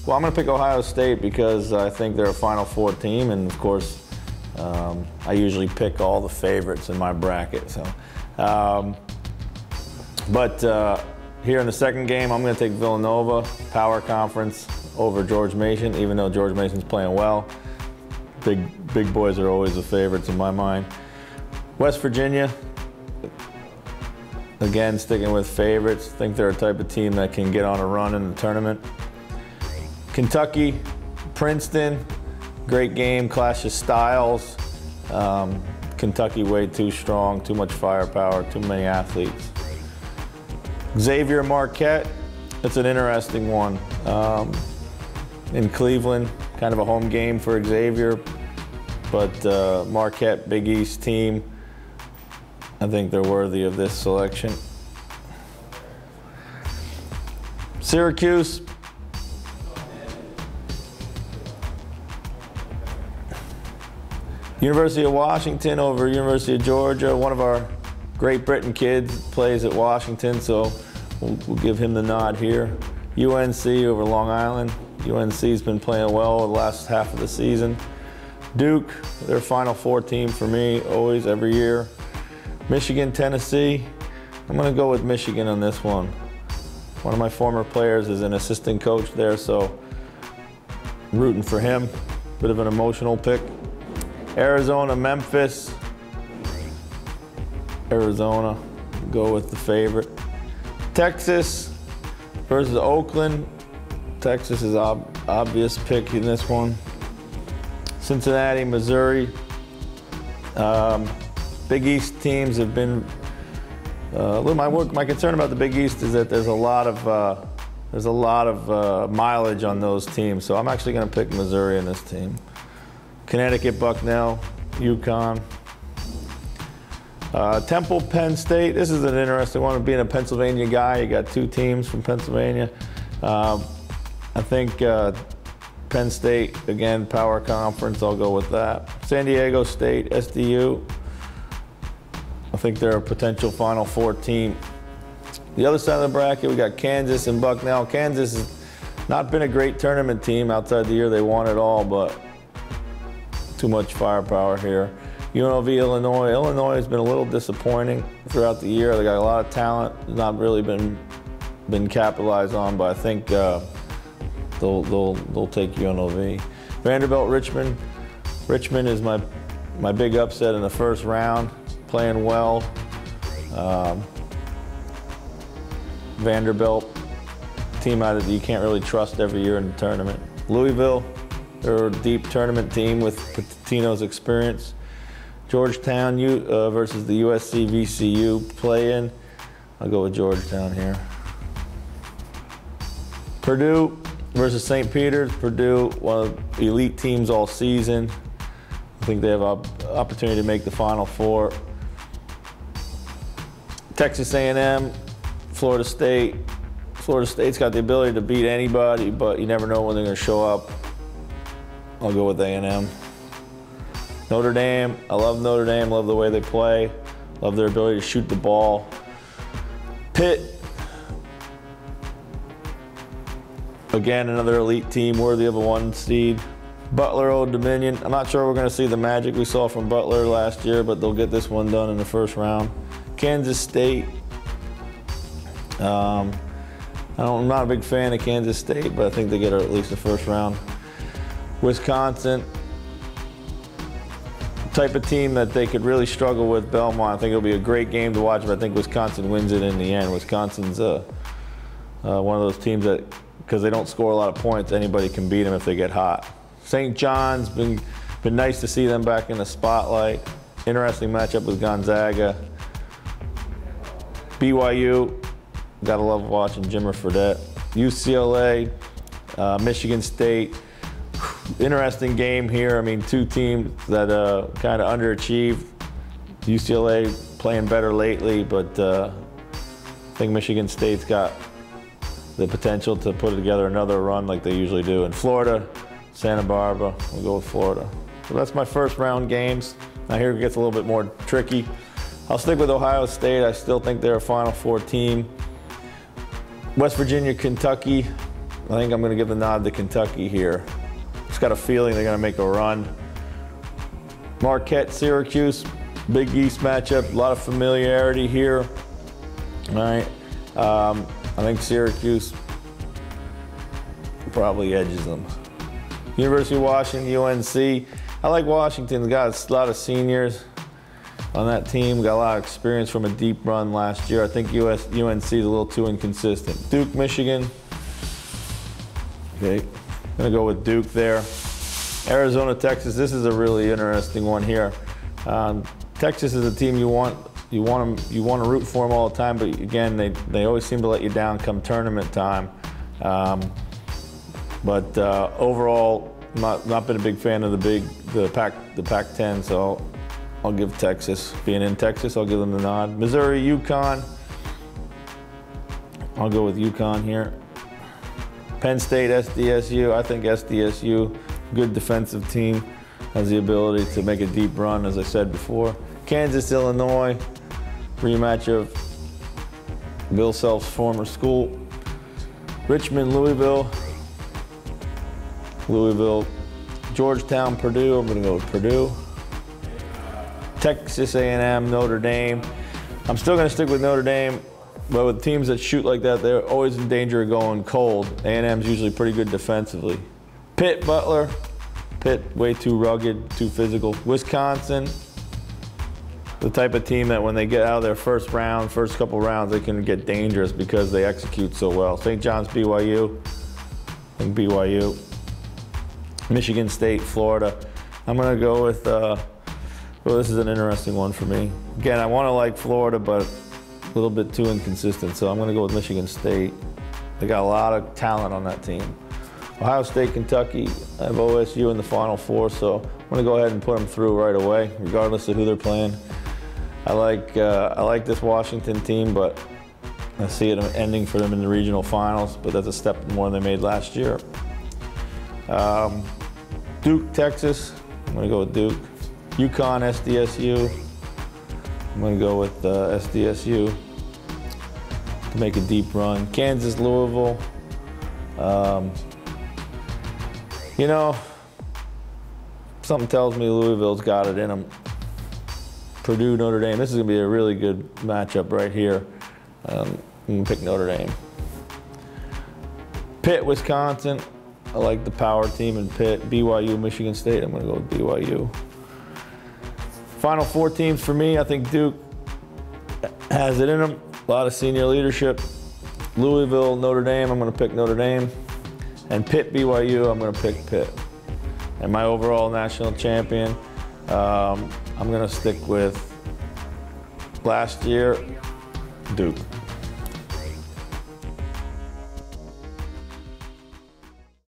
Well, I'm going to pick Ohio State because I think they're a Final Four team, and of course, I usually pick all the favorites in my bracket. So, here in the second game, I'm going to take Villanova, Power Conference, over George Mason, even though George Mason's playing well. Big boys are always the favorites in my mind. West Virginia, again, sticking with favorites. Think they're a type of team that can get on a run in the tournament. Kentucky, Princeton, great game, clash of styles. Kentucky way too strong, too much firepower, too many athletes. Xavier, Marquette, it's an interesting one. In Cleveland, kind of a home game for Xavier, but Marquette, Big East team, I think they're worthy of this selection. Syracuse, University of Washington over University of Georgia. One of our Great Britain kids plays at Washington, so we'll give him the nod here. UNC over Long Island. UNC's been playing well the last half of the season. Duke, their Final Four team for me, always, every year. Michigan, Tennessee. I'm going to go with Michigan on this one. One of my former players is an assistant coach there, so I'm rooting for him. Bit of an emotional pick. Arizona, Memphis. Arizona, go with the favorite. Texas versus Oakland. Texas is obvious pick in this one. Cincinnati, Missouri. Big East teams have been. My concern about the Big East is that there's a lot of mileage on those teams. So I'm actually going to pick Missouri in this team. Connecticut, Bucknell, UConn. Temple, Penn State. This is an interesting one. Being a Pennsylvania guy, you got two teams from Pennsylvania. I think Penn State, again, Power Conference, I'll go with that. San Diego State, SDU. I think they're a potential Final Four team. The other side of the bracket, we got Kansas and Bucknell. Kansas has not been a great tournament team outside the year they won it all, but too much firepower here. UNLV, Illinois. Illinois has been a little disappointing throughout the year. They got a lot of talent, not really been capitalized on, but I think they'll take UNLV. Vanderbilt, Richmond. Richmond is my big upset in the first round, playing well. Vanderbilt, team out of you can't really trust every year in the tournament. Louisville, they're a deep tournament team with Pitino's experience. Georgetown versus the USC VCU play-in. I'll go with Georgetown here. Purdue versus St. Peter's. Purdue, one of the elite teams all season. I think they have an opportunity to make the Final Four. Texas A&M, Florida State. Florida State's got the ability to beat anybody, but you never know when they're going to show up. I'll go with A&M. Notre Dame, I love Notre Dame, love the way they play, love their ability to shoot the ball. Pitt, again, another elite team worthy of a 1 seed. Butler, Old Dominion, I'm not sure we're going to see the magic we saw from Butler last year, but they'll get this one done in the first round. Kansas State, I'm not a big fan of Kansas State, but I think they get at least the first round. Wisconsin, type of team that they could really struggle with. Belmont, I think it'll be a great game to watch, but I think Wisconsin wins it in the end. Wisconsin's one of those teams that, because they don't score a lot of points, anybody can beat them if they get hot. St. John's, been nice to see them back in the spotlight. Interesting matchup with Gonzaga. BYU, gotta love watching Jimmer Fredette. UCLA, Michigan State. Interesting game here. I mean, two teams that kind of underachieved. UCLA playing better lately, but I think Michigan State's got the potential to put together another run like they usually do. In Florida, Santa Barbara, we'll go with Florida. So that's my first round games. Now here it gets a little bit more tricky. I'll stick with Ohio State. I still think they're a Final Four team. West Virginia, Kentucky. I think I'm going to give the nod to Kentucky here. Just got a feeling they're going to make a run. Marquette, Syracuse, Big East matchup, a lot of familiarity here. All right, I think Syracuse probably edges them. University of Washington, UNC. I like Washington. They got a lot of seniors on that team. Got a lot of experience from a deep run last year. I think UNC is a little too inconsistent. Duke, Michigan. Okay, gonna go with Duke there. Arizona, Texas. This is a really interesting one here. Texas is a team you want to root for them all the time, but again, they always seem to let you down come tournament time. But overall, not been a big fan of the Pac-10, so I'll give Texas. Being in Texas, I'll give them the nod. Missouri, UConn. I'll go with UConn here. Penn State, SDSU. I think SDSU, good defensive team, has the ability to make a deep run, as I said before. Kansas, Illinois, rematch of Bill Self's former school. Richmond, Louisville. Georgetown, Purdue. I'm going to go with Purdue. Texas A&M, Notre Dame. I'm still going to stick with Notre Dame, but with teams that shoot like that, they're always in danger of going cold. A&M's usually pretty good defensively. Pitt, Butler. Pitt, way too rugged, too physical. Wisconsin, the type of team that when they get out of their first couple rounds, they can get dangerous because they execute so well. St. John's, BYU. I think BYU. Michigan State, Florida. I'm going to go with, well, this is an interesting one for me. Again, I want to like Florida, but a little bit too inconsistent, so I'm going to go with Michigan State. They got a lot of talent on that team. Ohio State, Kentucky. I have OSU in the Final Four, so I'm going to go ahead and put them through right away, regardless of who they're playing. I like this Washington team, but I see it ending for them in the regional finals, but that's a step more than they made last year. Duke, Texas. I'm going to go with Duke. UConn, SDSU. I'm going to go with SDSU to make a deep run. Kansas, Louisville. You know, something tells me Louisville's got it in them. Purdue, Notre Dame. This is going to be a really good matchup right here. I'm going to pick Notre Dame. Pitt, Wisconsin. I like the power team in Pitt. BYU, Michigan State. I'm going to go with BYU. Final four teams for me. I think Duke has it in them. A lot of senior leadership. Louisville, Notre Dame. I'm going to pick Notre Dame. And Pitt, BYU. I'm going to pick Pitt. And my overall national champion, I'm going to stick with last year, Duke.